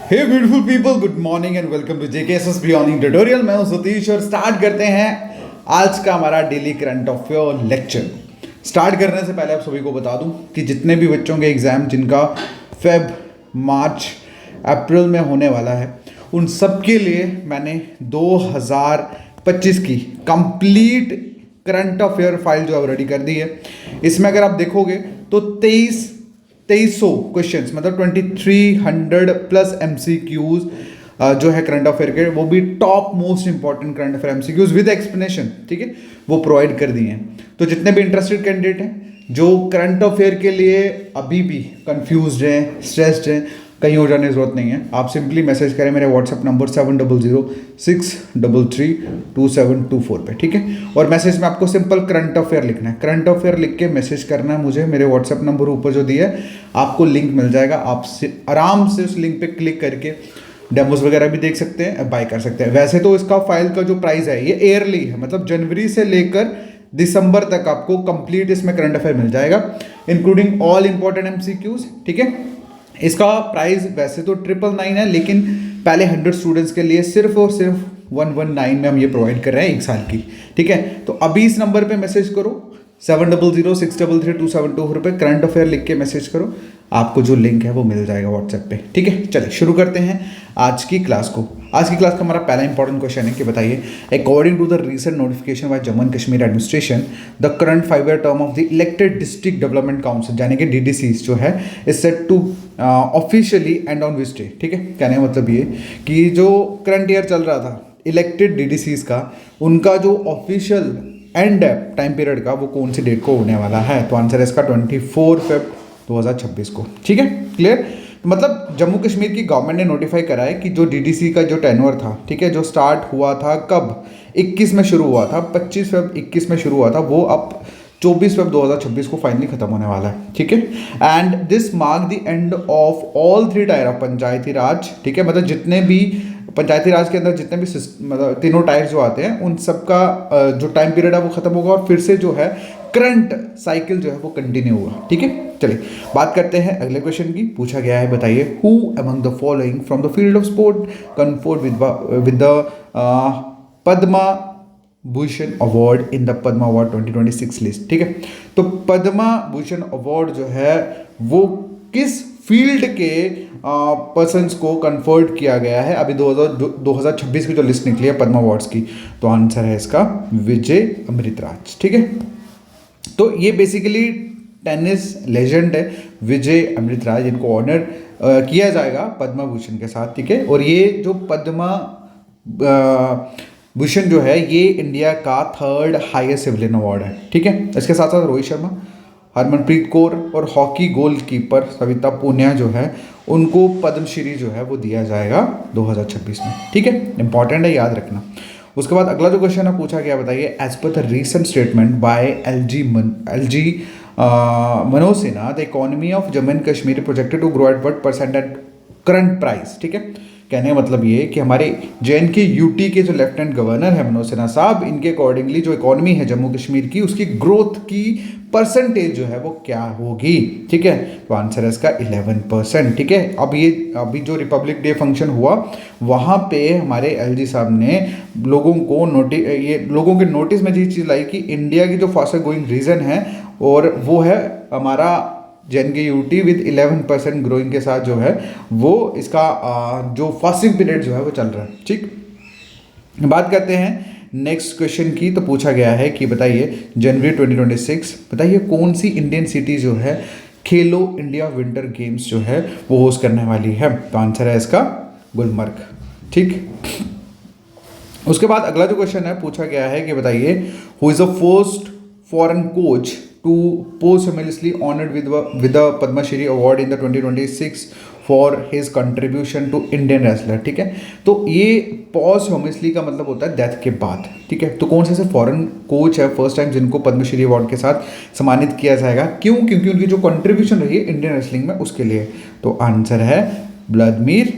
Hey beautiful people, good morning and welcome to JKSS beyond tutorial. मैं हूं सतीश और start करते हैं आज का हमारा daily current affair lecture. Start करने से पहले आप सभी को बता दूं कि जितने भी बच्चों के एग्जाम जिनका फेब, मार्च, अप्रैल में होने वाला है, उन सब के लिए मैंने 2025 की कंप्लीट करंट अफेयर फाइल जो है रेडी कर दी है। इसमें अगर आप देखोगे तो 2300 क्वेश्चंस, मतलब 2300 प्लस MCQs जो है करंट अफेयर के, वो भी top most important current affair MCQs with explanation, ठीक है, वो प्रोवाइड कर दिए हैं। तो जितने भी इंटरेस्टेड कैंडिडेट हैं जो करंट अफेयर के लिए अभी भी कंफ्यूज्ड हैं, स्ट्रेस्ड हैं, कहीं हो जाने की जरूरत नहीं है। आप सिंपली मैसेज करें मेरे व्हाट्सएप नंबर 7006332724 पे, ठीक है। और मैसेज में आपको सिंपल करंट अफेयर लिखना है। करंट अफेयर लिख के मैसेज करना है मुझे। मेरे व्हाट्सएप नंबर ऊपर जो दिया है आपको लिंक मिल जाएगा। आप आराम से उस लिंक पे क्लिक करके डेमोज वगैरह भी देख सकते हैं, बाय कर सकते हैं। वैसे तो इसका फाइल का जो प्राइस है ये ईयरली है, मतलब जनवरी से लेकर दिसंबर तक आपको कंप्लीट इसमें करंट अफेयर मिल जाएगा, इंक्लूडिंग ऑल इंपॉर्टेंट MCQs, ठीक है। इसका प्राइस वैसे तो 999 है, लेकिन पहले 100 स्टूडेंट्स के लिए सिर्फ और सिर्फ 119 में हम ये प्रोवाइड कर रहे हैं 1 साल की, ठीक है। तो अभी इस नंबर पे मैसेज करो 7006332724 पे करंट अफेयर लिख के मैसेज करो, आपको जो लिंक है वो मिल जाएगा व्हाट्सएप पे, ठीक है। चलिए शुरू करते हैं आज की क्लास को। आज की क्लास का हमारा पहला इंपॉर्टेंट क्वेश्चन है कि बताइए, according to the recent notification by Jammu and Kashmir administration, the current 5-year term of the elected district development council यानी कि DDCs जो है is set to officially end on which day, ठीक है। कहने का मतलब ये कि जो करंट ईयर चल रहा था इलेक्टेड DDCs का, उनका जो ऑफिशियल एंड टाइम पीरियड का वो कौन सी डेट को होने वाला है। तो आंसर है इसका 24 Feb 2026 को, ठीक है। क्लियर, मतलब जम्मू कश्मीर की गवर्नमेंट ने नोटिफाई करा है कि जो DDC का जो टेन्योर था, ठीक है, जो स्टार्ट हुआ था कब 21 में शुरू हुआ था, 25 Feb 21 में शुरू हुआ था, वो अब 24 Feb 2026 को फाइनली खत्म होने वाला है, ठीक है। And this mark the end of all 3 tier of Panchayati Raj, ठीक है, मतलब जितने भी पंचायती राज के अंदर जितने भी मतलब तीनों टायर जो आते हैं उन सबका जो टाइम पीरियड है वो खत्म होगा और फिर से जो है करंट साइकिल जो है वो कंटिन्यू होगा, ठीक है। चलिए बात करते हैं अगले क्वेश्चन की। पूछा गया है, बताइए, who among the following from the field of sport conferred with the Padma Bhushan award in the Padma award 2026 list, ठीक है। तो पद्मा भूषण अवार्ड जो है वो किस फील्ड के पर्सन्स को कन्फर्ड किया गया है अभी 2026 की जो लिस्ट निकली है पद्मा अवार्ड्स की। तो आंसर है इसका विजय अमृतराज, ठीक है। तो ये बेसिकली टेनिस लेजेंड है विजय अमृतराज, इनको ऑनर किया जाएगा पद्मा भूषण के साथ, ठीक है। और ये जो पद्मा भूषण जो है ये इंडिया का 3rd हाईएस्ट सिविलियन अवार्ड है, ठीक है। इसके साथ साथ रोहित शर्मा, हरमनप्रीत कौर और हॉकी गोलकीपर सविता पूनिया जो है उनको पद्मश्री जो है वो दिया जाएगा 2026 में, ठीक है। इंपॉर्टेंट है, याद रखना। उसके बाद अगला जो क्वेश्चन है पूछा गया, बताइए, as per the recent statement by LG Manoj Sinha, the economy of Jammu and Kashmir projected to grow at 1% at current price, ठीक है। कहने का मतलब ये कि हमारे JNK UT के जो लेफ्टिनेंट गवर्नर है मनोज सिन्हा साहब, इनके अकॉर्डिंगली जो इकोनॉमी है जम्मू कश्मीर की उसकी ग्रोथ की परसेंटेज जो है वो क्या होगी, ठीक है। तो आंसर है इसका 11%, ठीक है। अभी जो रिपब्लिक डे फंक्शन हुआ वहाँ पे हमारे LG साहब ने लोगों के नोटिस में ये चीज़ लाई कि इंडिया की जो फास्टर ग्रोइंग रीजन है और वो है हमारा JNK UT विद 11% ग्रोइंग के साथ जो है वो इसका जो फास्टिंग पीरियड जो है वो चल रहा है, ठीक। बात करते हैं नेक्स्ट क्वेश्चन की। तो पूछा गया है कि बताइए, जनवरी 2026, बताइए कौन सी इंडियन सिटी जो है खेलो इंडिया विंटर गेम्स जो है वो होस्ट करने वाली है। तो आंसर है इसका गुलमर्ग, ठीक। उसके बाद अगला जो क्वेश्चन है पूछा गया है कि बताइए, who is the first foreign coach to posthumously honored with the Padma Shri Award in the 2026 for his contribution to Indian wrestler, ठीक है। तो ये posthumously का मतलब होता है डेथ के बाद, ठीक है। तो कौन से फॉरेन कोच है फर्स्ट टाइम जिनको पद्मश्री अवार्ड के साथ सम्मानित किया जाएगा, क्यों? क्योंकि उनकी जो कंट्रीब्यूशन रही है इंडियन रेसलिंग में उसके लिए। तो आंसर है व्लादिमीर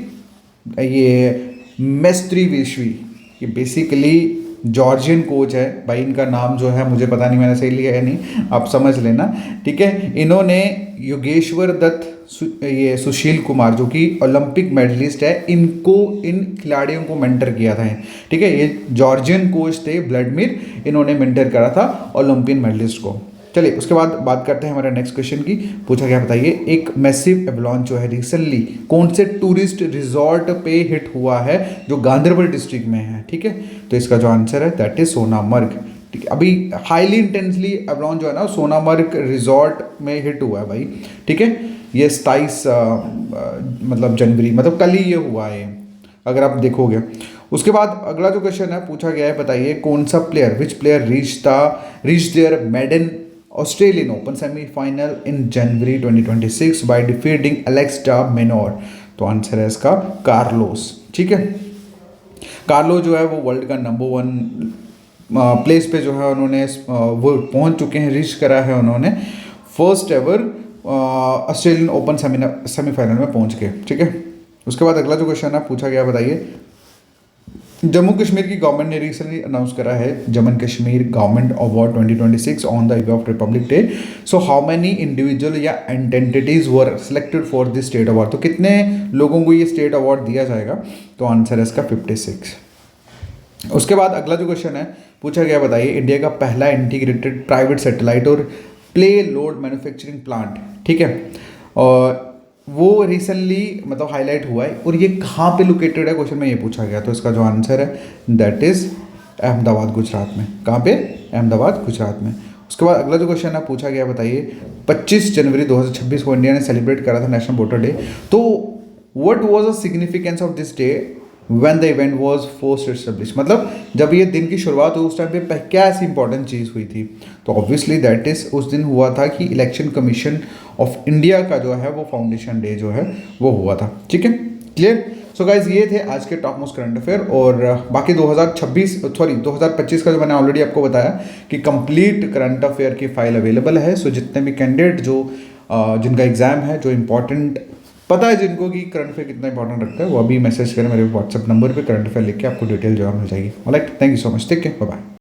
ये मेस्त्री विश्वी। ये बेसिकली जॉर्जियन कोच है भाई, इनका नाम जो है मुझे पता नहीं मैंने सही लिया है नहीं, आप समझ लेना, ठीक है। इन्होंने योगेश्वर दत्त ये सुशील कुमार जो कि ओलंपिक मेडलिस्ट है, इनको इन खिलाड़ियों को मेंटर किया था, ठीक है। ये जॉर्जियन कोच थे व्लादिमीर, इन्होंने मेंटर करा था ओलंपियन मेडलिस्ट को। चलिए उसके बाद बात करते हैं हमारे नेक्स्ट क्वेश्चन की। पूछा गया बताइए एक मैसिव एवलांच जो है रिसेंटली कौन से टूरिस्ट रिजॉर्ट पे हिट हुआ है जो गांधरबल डिस्ट्रिक्ट में है, ठीक है। तो इसका जो आंसर है दैट इज सोनामर्ग, ठीक है। अभी हाईली इंटेंसली एवलांच जो है ना सोनामर्ग रिजॉर्ट में हिट हुआ है भाई, ठीक है। ये 27 मतलब जनवरी, मतलब कल ही ये हुआ है अगर आप देखोगे। उसके बाद अगला जो क्वेश्चन है पूछा गया है बताइए कौन सा player which player reach their maiden Australian open semifinal in January 2026 by defeating Alex de Minaur. तो आंसर है इसका कार्लोस, ठीक है। कार्लो जो है वो वर्ल्ड का नंबर 1 प्लेस पे जो है उन्होंने वो पहुंच चुके हैं, रीच करा है उन्होंने first ever Australian open semifinal में पहुंच गए, ठीक है। उसके बाद अगला जो क्वेश्चन है पूछा गया बताइए जम्मू कश्मीर की गवर्नमेंट ने रिसेंटली अनाउंस करा है Jammu Kashmir government award 2026 on the eve of republic day. So how many individual या entities were selected for this state award. तो कितने लोगों को ये स्टेट अवार्ड दिया जाएगा, तो आंसर है इसका 56। उसके बाद अगला जो क्वेश्चन है पूछा गया बताइए इंडिया का पहला इंटीग्रेटेड प्राइवेट सैटेलाइट और प्ले लोड मैन्युफैक्चरिंग प्लांट, ठीक है, और वो रिसेंटली मतलब हाईलाइट हुआ है और ये कहाँ पे लोकेटेड है क्वेश्चन में ये पूछा गया। तो इसका जो आंसर है दैट इज अहमदाबाद गुजरात में। कहाँ पे? अहमदाबाद गुजरात में। उसके बाद अगला जो क्वेश्चन है पूछा गया बताइए 25 जनवरी 2026 को इंडिया ने सेलिब्रेट करा था नेशनल वोटर डे। तो what was the significance of this day when the event was first establish. मतलब जब ये दिन की शुरुआत हुई उस टाइम पे क्या ऐसी इंपॉर्टेंट चीज़ हुई थी। तो ऑब्वियसली दैट इज उस दिन हुआ था कि इलेक्शन कमीशन ऑफ इंडिया का जो है वो फाउंडेशन डे जो है वो हुआ था, ठीक है। क्लियर? सो गाइज ये थे आज के टॉप मोस्ट करंट अफेयर। और बाकी 2025 का जो मैंने ऑलरेडी आपको बताया कि कंप्लीट करंट अफेयर की फाइल अवेलेबल है। सो जितने भी कैंडिडेट जो जिनका एग्जाम है, जो इंपॉर्टेंट पता है जिनको कि करंट अफेयर कितना इंपॉर्टेंट रखता है, वो अभी मैसेज करें मेरे व्हाट्सएप नंबर पे, करंट अफेयर लिख के आपको डिटेल जो है मिल जाएगी। Alright, thank you so much, take care, bye bye.